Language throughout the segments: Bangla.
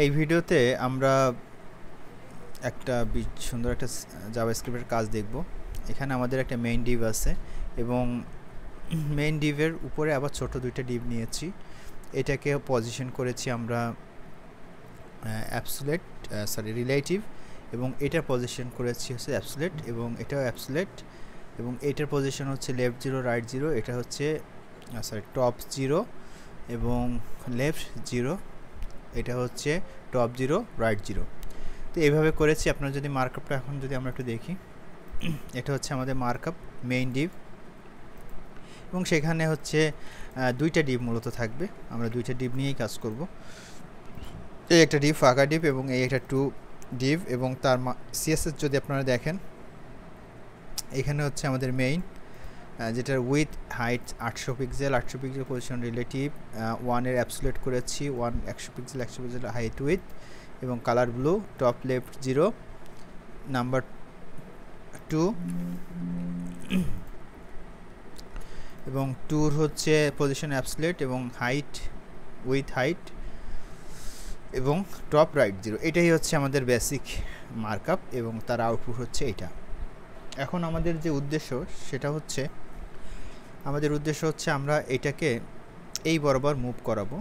এই ভিডিওতে আমরা একটা সুন্দর একটা জাভাস্ক্রিপ্টের কাজ দেখব। এখানে আমাদের একটা মেইন ডিভ আছে এবং মেইন ডিভের উপরে আবার ছোট দুইটা ডিভ নিয়েছি। এটাকে পজিশন করেছি আমরা অ্যাবসোলিউট রিলেটিভ, এবং এটার পজিশন করেছি হচ্ছে অ্যাবসোলিউট, এবং এটাও অ্যাবসোলিউট, এবং এটার পজিশন হচ্ছে লেফট জিরো রাইট জিরো, এটা হচ্ছে টপ জিরো এবং লেফট জিরো, এটা হচ্ছে টপ জিরো রাইট জিরো। তো এইভাবে করেছি। আপনারা যদি মার্কআপটা এখন যদি আমরা একটু দেখি, এটা হচ্ছে আমাদের মার্কআপ মেইন ডিভ, এবং সেখানে হচ্ছে দুইটা ডিভ মূলত থাকবে। আমরা দুইটা ডিভ নিয়েই কাজ করব। এই একটা ডিভ ফাঁকা ডিভ এবং এই একটা টু ডিভ, এবং তার সিএসএস যদি আপনারা দেখেন, এখানে হচ্ছে আমাদের মেইন, যেটার width height 800 pixel, 800 pixel position relative, 1-এর অ্যাবসোলিউট করেছি, 100 পিক্সেল 100 পিক্সেল হাইট উইথ, এবং colour blue, top left 0, number 2, এবং 2 হচ্ছে পজিশন অ্যাবসোলিউট এবং হাইট উইথ হাইট, এবং টপ রাইট 0। এটাই হচ্ছে আমাদের বেসিক মার্কআপ এবং তার আউটপুট হচ্ছে এটা। এখন আমাদের যে উদ্দেশ্য সেটা হচ্ছে, আমরা এটাকে এই বরাবর মুভ করাবো।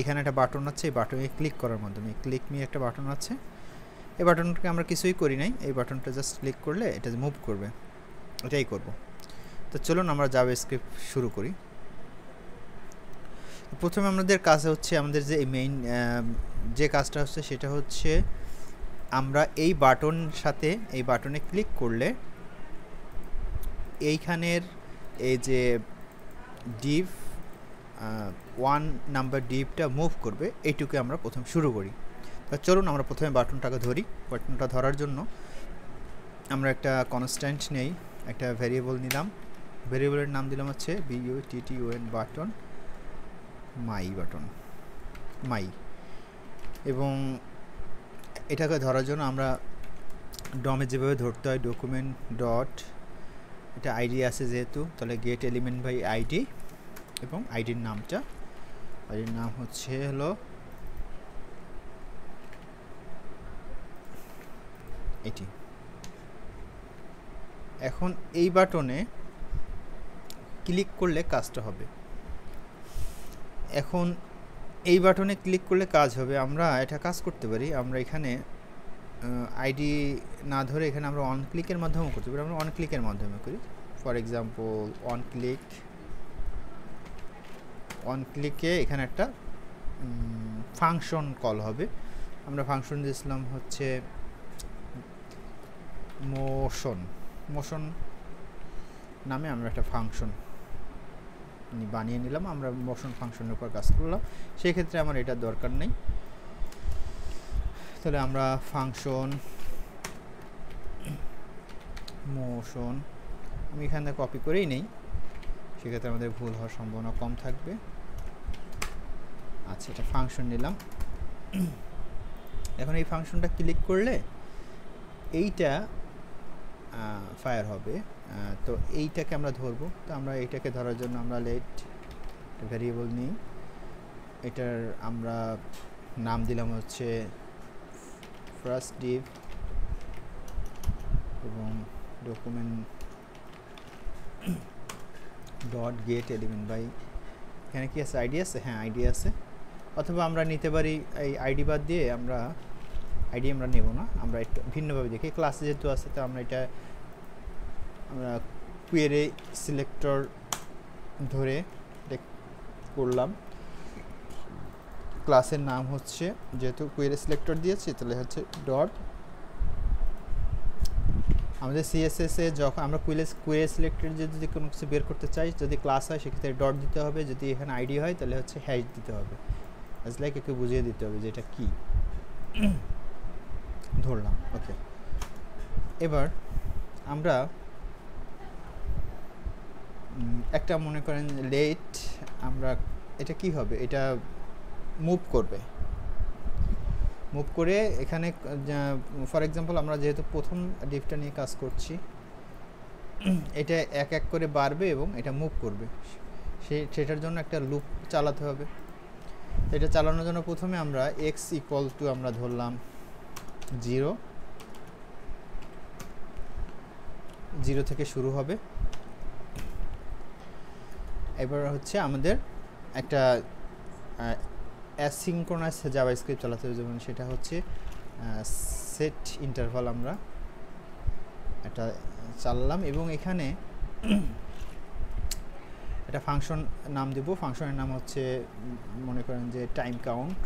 এখানে একটা বাটন আছে, এই বাটনে ক্লিক করার মাধ্যমে, ক্লিক মি একটা বাটন আছে, এই বাটনটাকে আমরা কিছুই করি নাই, এই বাটনটা জাস্ট ক্লিক করলে এটা মুভ করবে, এটাই করব। তো চলুন আমরা জাভাস্ক্রিপ্ট শুরু করি। প্রথমে আমাদের কাজ হচ্ছে, আমাদের যে মেইন যে কাজটা হচ্ছে সেটা হচ্ছে, আমরা এই বাটন সাথে এই বাটনে ক্লিক করলে এইখানের এই যে ডিভ 1 নাম্বার ডিভটা মুভ করবে, এইটুকু আমরা প্রথম শুরু করি। তো চলুন আমরা প্রথমে বাটনটাকে ধরি। বাটনটা ধরার জন্য আমরা একটা কনস্ট্যান্ট নেই, একটা ভ্যারিয়েবল নিলাম, ভ্যারিয়েবলের নাম দিলাম হচ্ছে BUTTON বাটন, মাই, এবং এটাকে ধরার জন্য আমরা ডমে যেভাবে ধরতে হয়, ডকুমেন্ট ডট, এটা আইডি আছে যেহেতু, তাহলে গেট এলিমেন্ট বাই আইডি, এবং আইডির নাম হচ্ছে হলো এটি। এখন এই বাটনে ক্লিক করলে কাজটা হবে। এখন এই বাটনে ক্লিক করলে কাজ হবে। আমরা এটা কাজ করতে পারি, আমরা এখানে আইডি না ধরে এখানে আমরা অন ক্লিকের মাধ্যমে করতে পারি। আমরা অন ক্লিকের মাধ্যমে করি। ফর এক্সাম্পল অন ক্লিকে এখানে একটা ফাংশন কল হবে। আমরা ফাংশন দিয়েছিলাম হচ্ছে মোশন নামে, আমরা একটা ফাংশন বানিয়ে নিলাম। আমরা মোশন ফাংশনের উপর কাজ করলাম, সেই ক্ষেত্রে আমার এটার দরকার নেই। তাহলে আমরা ফাংশন মোশন আমি এখান থেকে কপি করেই নেই, সেক্ষেত্রে আমাদের ভুল হওয়ার সম্ভাবনা কম থাকবে। আচ্ছা, এটা ফাংশন নিলাম। এখন এই ফাংশনটা ক্লিক করলে এইটা ফায়ার হবে। তো এইটাকে আমরা ধরবো। তো আমরা এইটাকে ধরার জন্য আমরা লেট ভ্যারিয়েবল নিই, এটার আমরা নাম দিলাম হচ্ছে ফার্স্ট ডিভ, এবং document dot get element by, এখানে কি আছে, আইডি আছে, হ্যাঁ আইডি আছে। অথবা আমরা নিতে পারি এই আইডি বাদ দিয়ে, আমরা নেব না, আমরা একটু ভিন্নভাবে দেখি। ক্লাসে যেহেতু আছে, তো আমরা কুয়েরি সিলেক্টর ধরে করলাম। ক্লাসের নাম হচ্ছে, যেহেতু কুয়েরি সিলেক্টর দিয়েছি, তাহলে হচ্ছে ডট, আমাদের সিএসএসে যখন আমরা কুয়েরি সিলেক্টর যদি কোনো কিছু বের করতে চাই, যদি ক্লাস হয় সেক্ষেত্রে ডট দিতে হবে, যদি এখানে আইডি হয় তাহলে হচ্ছে হ্যাশ দিতে হবে। আজ লাইক একটু বুঝিয়ে দিতে হবে যে এটা কী। ধরলাম, ওকে। এবার আমরা একটা মনে করেন লেট, আমরা এটা কি হবে, এটা মুভ করে এখানে, ফর এক্সাম্পল আমরা যেহেতু প্রথম ডিভটা নিয়ে কাজ করছি, এটা এক এক করে বাড়বে এবং এটা মুভ করবে, সেটার জন্য একটা লুপ চালাতে হবে। এটা চালানোর জন্য প্রথমে আমরা x ইকুয়াল টু আমরা ধরলাম 0, 0 থেকে শুরু হবে। এবার হচ্ছে আমাদের একটা অ্যাসিঙ্ক্রোনাস জাভাস্ক্রিপ্ট চালাতে হবে, যেমন সেটা হচ্ছে সেট ইন্টারভাল। আমরা এটা চালালাম এবং এখানে একটা ফাংশন নাম দেব। ফাংশনের নাম হচ্ছে মনে করেন যে টাইম কাউন্ট,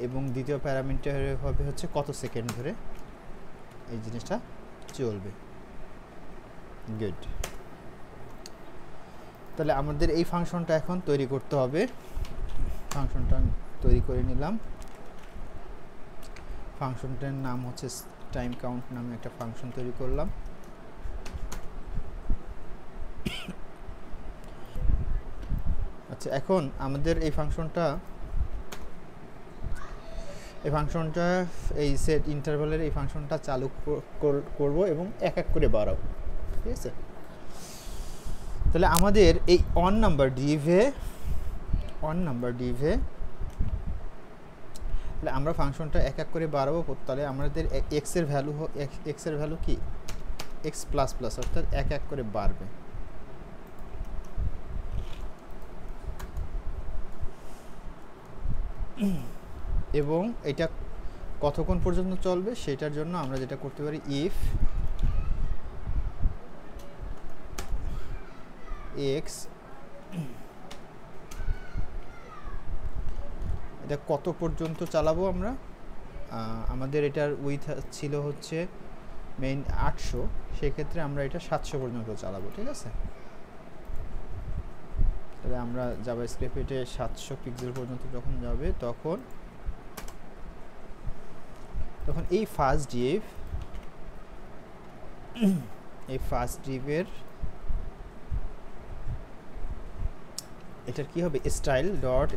এবং দ্বিতীয় প্যারামিটার হবে হচ্ছে কত সেকেন্ড ধরে এই জিনিসটা চলবে। গুড। তাহলে আমাদের এই ফাংশনটা এখন তৈরি করতে হবে। ফাংশনটা তৈরি করে নিলাম। ফাংশনটার নাম হচ্ছে টাইম কাউন্ট নামে একটা ফাংশন তৈরি করলাম। আচ্ছা, এখন আমাদের এই ফাংশনটা এই সেট ইন্টারভালের এই ফাংশনটা চালু করব এবং এক এক করে বাড়াবো, ঠিক আছে? তাহলে আমাদের এই অন নাম্বার ডিভে তাহলে আমরা ফাংশনটা এক এক করে বাড়াবো। তাহলে আমাদের এক্স এর ভ্যালু কি এক্স প্লাস প্লাস, অর্থাৎ এক এক করে বাড়বে। এবং এটা কতক্ষণ পর্যন্ত চলবে সেটার জন্য আমরা যেটা করতে পারি, ইফ এক্স, এটা কত পর্যন্ত চালাবো আমরা, আমাদের এটার উইথ ছিল হচ্ছে মেইন 800, সেক্ষেত্রে আমরা এটা 700 পর্যন্ত চালাবো, ঠিক আছে? তাহলে আমরা জাভাস্ক্রিপ্টে 700 পিক্সেল পর্যন্ত যখন যাবে তখন এই ফার্স্ট ডিভের এটার কি হবে, স্টাইল ডট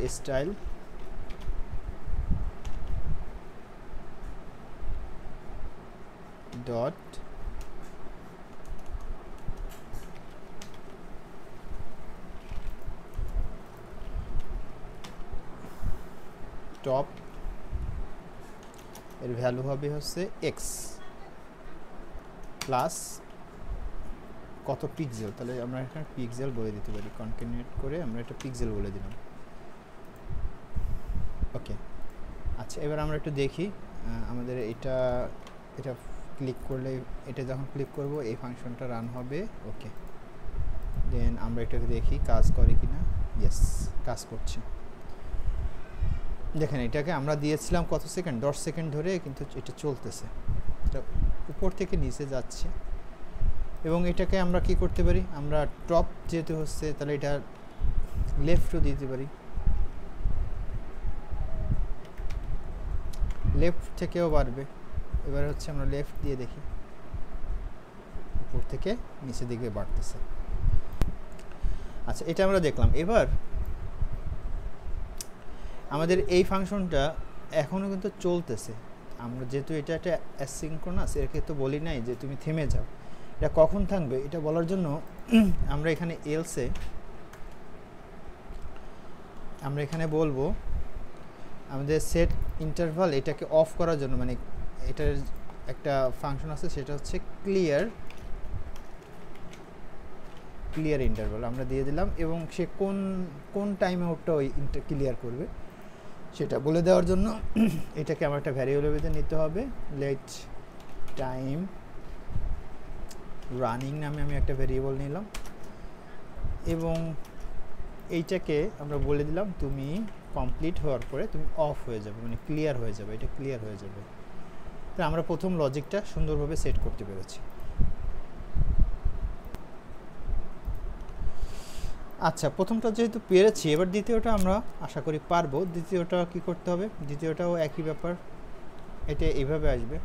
টপ এর ভ্যালু হবে হচ্ছে এক্স প্লাস কত পিক্সেল। তাহলে আমরা এখানে পিক্সেল বলে দিতে পারি, কনক্যাটেনেট করে আমরা এটা পিক্সেল বলে দিলাম। ওকে, আচ্ছা, এবার আমরা একটু দেখি আমাদের এটা ক্লিক করলে, এটা যখন ক্লিক করব এই ফাংশনটা রান হবে। ওকে, দেন আমরা এটাকে দেখি কাজ করে কিনা। ইয়েস, কাজ করছে। দেখেন, এটাকে আমরা দিয়েছিলাম কত সেকেন্ড, 10 সেকেন্ড ধরে, কিন্তু এটা চলতেছে, এটা উপর থেকে নিচে যাচ্ছে। এবং এটাকে আমরা কি করতে পারি, আমরা টপ যেহেতু হচ্ছে তাহলে এটা লেফটও দিতে পারি, লেফট থেকেও বাড়বে। এবার হচ্ছে আমরা লেফট দিয়ে দেখি, উপর থেকে নিচের দিকে বাড়তেছে। আচ্ছা, এটা আমরা দেখলাম। এবার আমাদের এই ফাংশনটা এখনও কিন্তু চলতেছে। আমরা যেহেতু এটা একটা অ্যাসিঙ্ক্রোনাস, এর ক্ষেত্রে বলি নাই যে তুমি থেমে যাও, এটা কখন থাকবে এটা বলার জন্য আমরা এখানে এলসে আমরা এখানে বলবো আমাদের সেট ইন্টারভাল এটাকে অফ করার জন্য, মানে এটার একটা ফাংশন আছে সেটা হচ্ছে ক্লিয়ার ইন্টারভাল আমরা দিয়ে দিলাম। এবং সে কোন টাইম আউটটা ওই ক্লিয়ার করবে সেটা বলে দেওয়ার জন্য এটাকে আমার একটা ভ্যারিয়েবল নিতে হবে। লেট টাইম রানিং নামে আমি একটা ভ্যারিয়েবল নিলাম এবং এইটাকে আমরা বলে দিলাম তুমি কমপ্লিট হওয়ার পরে তুমি অফ হয়ে যাবে, মানে ক্লিয়ার হয়ে যাবে, এটা ক্লিয়ার হয়ে যাবে। তো আমরা প্রথম লজিকটা সুন্দরভাবে সেট করতে পেরেছি। আচ্ছা, প্রথমটা যেহেতু পেরেছি, এবার দ্বিতীয়টা আমরা আশা করি পারবো। দ্বিতীয়টা কি করতে হবে, দ্বিতীয়টাও একই ব্যাপার, এটা এইভাবে আসবে।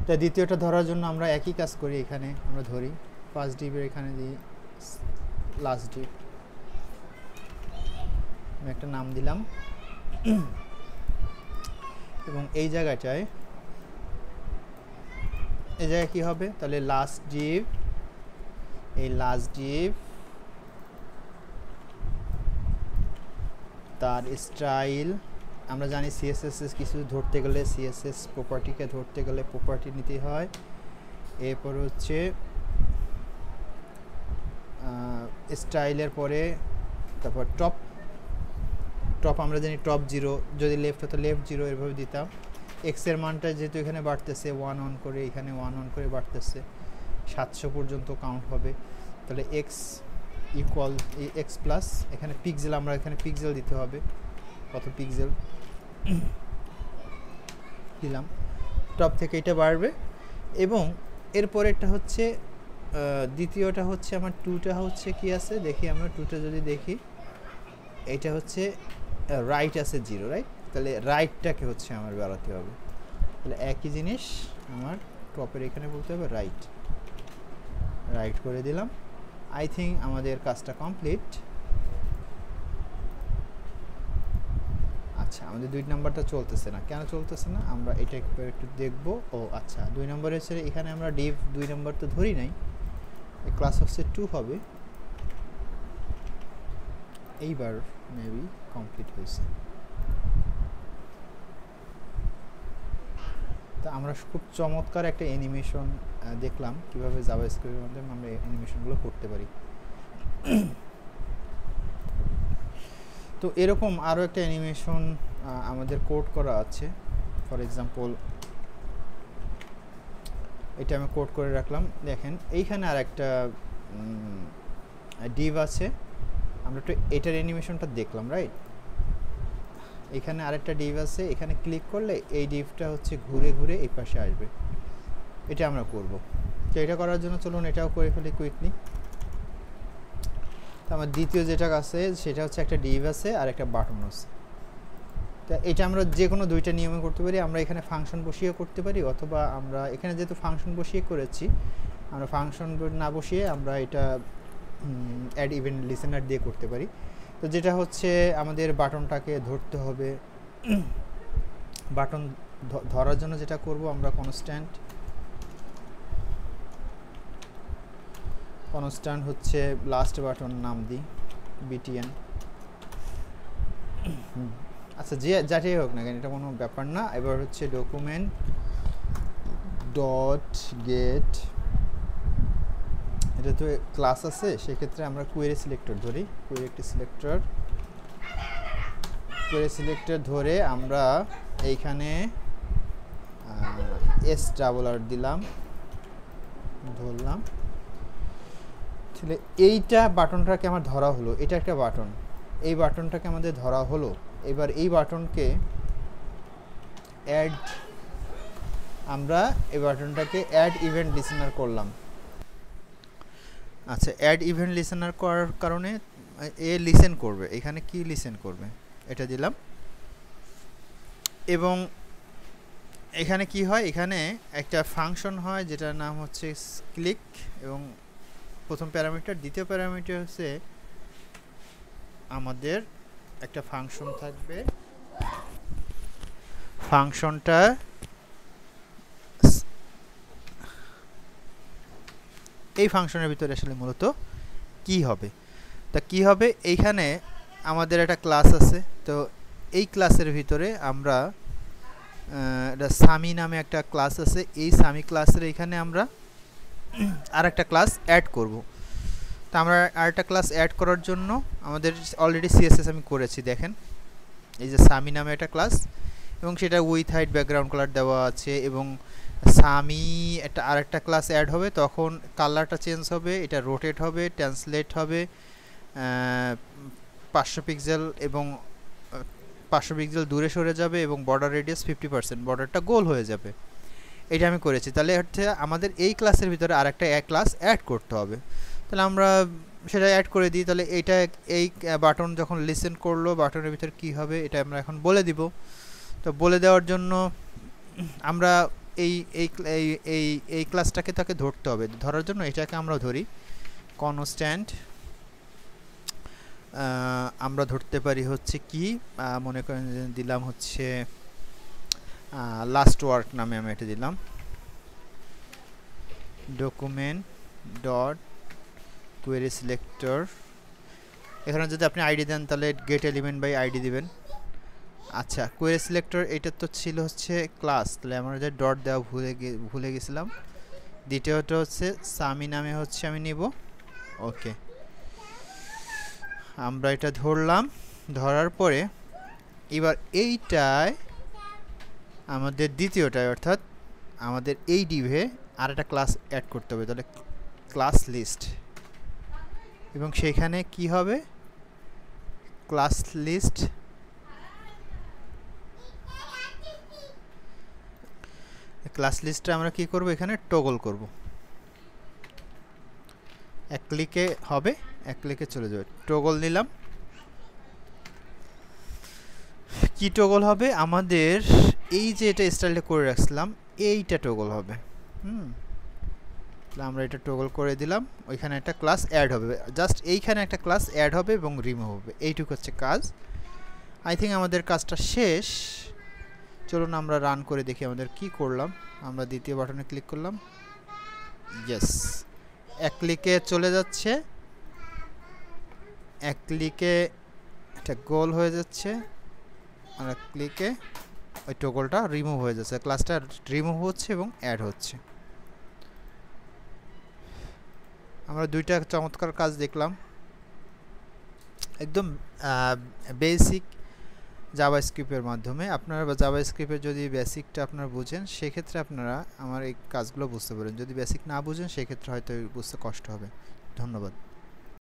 তাই দ্বিতীয়টা ধরার জন্য আমরা একই কাজ করি, এখানে আমরা ধরি ফার্স্ট ডিভের এখানে দিই লাস্ট ডিভ, আমি একটা নাম দিলাম এবং এই জায়গায় কি হবে, তাহলে লাস্ট ডিভ, এই লাস্ট ডিভ তার স্টাইল আমরা জানি সিএসএস কিছু ধরতে গেলে সিএসএস প্রপার্টিকে ধরতে গেলে প্রপার্টি নিতে হয়। এরপর হচ্ছে স্টাইলের পরে তারপর টপ আমরা জানি টপ 0, যদি লেফট হতো লেফট 0, এভাবে দিতাম। এক্সের মানটা যেহেতু এখানে বাড়তেছে 1 1 করে, এখানে 1 1 করে বাড়তেছে, 700 পর্যন্ত কাউন্ট হবে। তাহলে এক্স ইকুয়াল এক্স প্লাস এখানে পিক্সেল, আমরা এখানে পিক্সেল দিতে হবে, কত পিক্সেল দিলাম। টপ থেকে এটা বাড়বে। এবং এরপরেরটা হচ্ছে দ্বিতীয়টা হচ্ছে আমার 2টা হচ্ছে কি আছে দেখি আমরা, 2টা যদি দেখি এটা হচ্ছে রাইট আছে 0, রাইট? তাহলে রাইটটাকে হচ্ছে আমার বাড়াতে হবে। তাহলে একই জিনিস আমার টপের এখানে বলতে হবে রাইট করে দিলাম। আই থিঙ্ক আমাদের কাজটা কমপ্লিট। আচ্ছা, আমাদের 2 নাম্বারটা চলতেছে না, কেন চলতেছে না আমরা এটা একটু দেখবো। ও আচ্ছা, 2 নম্বরে হচ্ছে এখানে আমরা ডিভ 2 নাম্বার তো ধরি নাই, এই ক্লাস হচ্ছে 2 হবে। এইবার মেবি কমপ্লিট হয়েছে। তা আমরা খুব চমৎকার একটা অ্যানিমেশন দেখলাম কিভাবে জাভাস্ক্রিপ্টের মাধ্যমে আমরা অ্যানিমেশনগুলো করতে পারি। তো এরকম আরও একটা অ্যানিমেশন আমাদের কোড করা আছে। ফর এক্সাম্পল এটা আমি কোড করে রাখলাম, দেখেন এইখানে আর একটা ডিভ আছে, আমরা একটু এটার অ্যানিমেশনটা দেখলাম, রাইট? এখানে আরেকটা ডিভ আছে, এখানে ক্লিক করলে এই ডিভটা হচ্ছে ঘুরে ঘুরে এই পাশে আসবে, এটা আমরা করব। তো এটা করার জন্য চলুন এটাও করে ফেলি কুইকলি। তো আমার দ্বিতীয় যেটা আছে সেটা হচ্ছে একটা ডিভ আছে আর একটা বাটন আছে। তা এটা আমরা যে কোনো 2টা নিয়মে করতে পারি। আমরা এখানে ফাংশন বসিয়ে করতে পারি, অথবা আমরা এখানে যেহেতু ফাংশন বসিয়ে করেছি, আমরা ফাংশন না বসিয়ে আমরা এটা অ্যাড ইভেন্ট লিসেনার দিয়ে করতে পারি। তো যেটা হচ্ছে আমাদের বাটনটাকে ধরতে হবে। বাটন ধরার জন্য যেটা করব আমরা কনস্ট্যান্ট হচ্ছে লাস্ট বাটন নাম দিই btn। আচ্ছা, যেটাই হোক না কেন এটা কোনো ব্যাপার না। এবার হচ্ছে ডকুমেন্ট ডট গেট, এটা তো ক্লাস আছে, সেক্ষেত্রে আমরা কোয়েরি সিলেক্টর ধরি। কোয়েরি সিলেক্টর ধরে আমরা এইখানে s দিলাম, ধরলাম। তাহলে এইটা বাটনটাকে আমার ধরা হলো, এটা একটা বাটন, এই বাটনটাকে আমাদের ধরা হলো। এবার এই বাটনকে আমরা এই বাটনটাকে অ্যাড ইভেন্ট লিসেনার করলাম। আচ্ছা, অ্যাড ইভেন্ট লিসেনার করার কারণে এ লিসেন করবে, এখানে কি লিসেন করবে এটা দিলাম। এবং এখানে কি হয়, এখানে একটা ফাংশন হয় যেটার নাম হচ্ছে ক্লিক, এবং প্রথম প্যারামিটার, দ্বিতীয় প্যারামিটার হচ্ছে আমাদের একটা ফাংশন থাকবে। ফাংশনটা এই ফাংশনের ভিতরে আসলে মূলত কি হবে, তা কি হবে, এইখানে আমাদের একটা ক্লাস আছে। তো এই ক্লাসের ভিতরে আমরা এটা সামি নামে একটা ক্লাস আছে, এই সামি ক্লাসের এখানে আমরা আর একটা ক্লাস অ্যাড করব। তো আমরা আরেকটা ক্লাস অ্যাড করার জন্য আমাদের অলরেডি সিএসএস আমি করেছি, দেখেন এই যে সামি নামে একটা ক্লাস, এবং সেটা উইথ হাইট ব্যাকগ্রাউন্ড কালার দেওয়া আছে। এবং সামি একটা আরেকটা ক্লাস অ্যাড হবে, তখন কালারটা চেঞ্জ হবে, এটা রোটেট হবে, ট্রান্সলেট হবে 500 পিক্সেল, এবং 500 পিক্সেল দূরে সরে যাবে, এবং বর্ডার রেডিয়াস 50%, বর্ডারটা গোল হয়ে যাবে। এটা আমি করেছি। তাহলে হচ্ছে আমাদের এই ক্লাসের ভিতরে আরেকটা ক্লাস অ্যাড করতে হবে। তাহলে আমরা সেটা অ্যাড করে দিই। তাহলে এইটা এই বাটন যখন লিসেন করলো, বাটনের ভিতরে কি হবে এটা আমরা এখন বলে দিব। তো বলে দেওয়ার জন্য আমরা এই এই এই এই ক্লাসটাকে তাকে ধরতে হবে। ধরার জন্য এটাকে আমরা ধরি কনস্ট্যান্ট, আমরা ধরতে পারি হচ্ছে কি, মনে করেন দিলাম হচ্ছে লাস্ট ওয়ার্ক নামে আমি এটা দিলাম। ডকুমেন্ট ডট কোয়েরি সিলেক্টর এখানে যদি আপনি আইডি দেন তাহলে গেট এলিমেন্ট বাই আইডি দিবেন। আচ্ছা, কোয়েরি সিলেক্টর এটা তো ছিল হচ্ছে ক্লাস, তাহলে আমরা যে ডট দেওয়া ভুলে গেছিলাম। দ্বিতীয়টা হচ্ছে সামি নামে হচ্ছে আমি নিব। ওকে, আমরা এটা ধরলাম, ধরার পরে এবার এইটায় আমাদের দ্বিতীয়টায় অর্থাৎ আমাদের এই ডিভে আর একটা ক্লাস অ্যাড করতে হবে, তাহলে ক্লাস লিস্ট, এবং সেখানে কি হবে ক্লাস লিস্ট লিস্টে আমরা কি করব, এখানে টগল করব, এক ক্লিকে হবে, এক ক্লিকে চলে যাবে। টগল নিলাম, কি টগল হবে আমাদের এই যে এটা স্টাইলটা করে রাখছিলাম এইটা টগল হবে। আমরা এটা টগল করে দিলাম, ওইখানে একটা ক্লাস অ্যাড হবে, জাস্ট এইখানে একটা ক্লাস অ্যাড হবে এবং রিমুভ হবে, এইটুকু হচ্ছে কাজ। আই থিঙ্ক আমাদের কাজটা শেষ। চলুন আমরা রান করে দেখি আমাদের কি করলাম। আমরা দ্বিতীয় বাটনে ক্লিক করলাম, ইয়েস, এক ক্লিকে চলে যাচ্ছে, এক ক্লিকে একটা গোল হয়ে যাচ্ছে, আর এক ক্লিকে ওই টগলটা রিমুভ হয়ে যাচ্ছে, ক্লাসটা রিমুভ হচ্ছে এবং অ্যাড হচ্ছে। আমরা দুইটা চমৎকার কাজ দেখলাম, একদম বেসিক জাভাস্ক্রিপ্টের মাধ্যমে। আপনারা জাভাস্ক্রিপ্টের যদি বেসিকটা আপনারা বুঝেন সেক্ষেত্রে আপনারা আমার এই কাজগুলো বুঝতে পারেন, যদি বেসিক না বুঝেন সেক্ষেত্রে হয়তো বুঝতে কষ্ট হবে। ধন্যবাদ।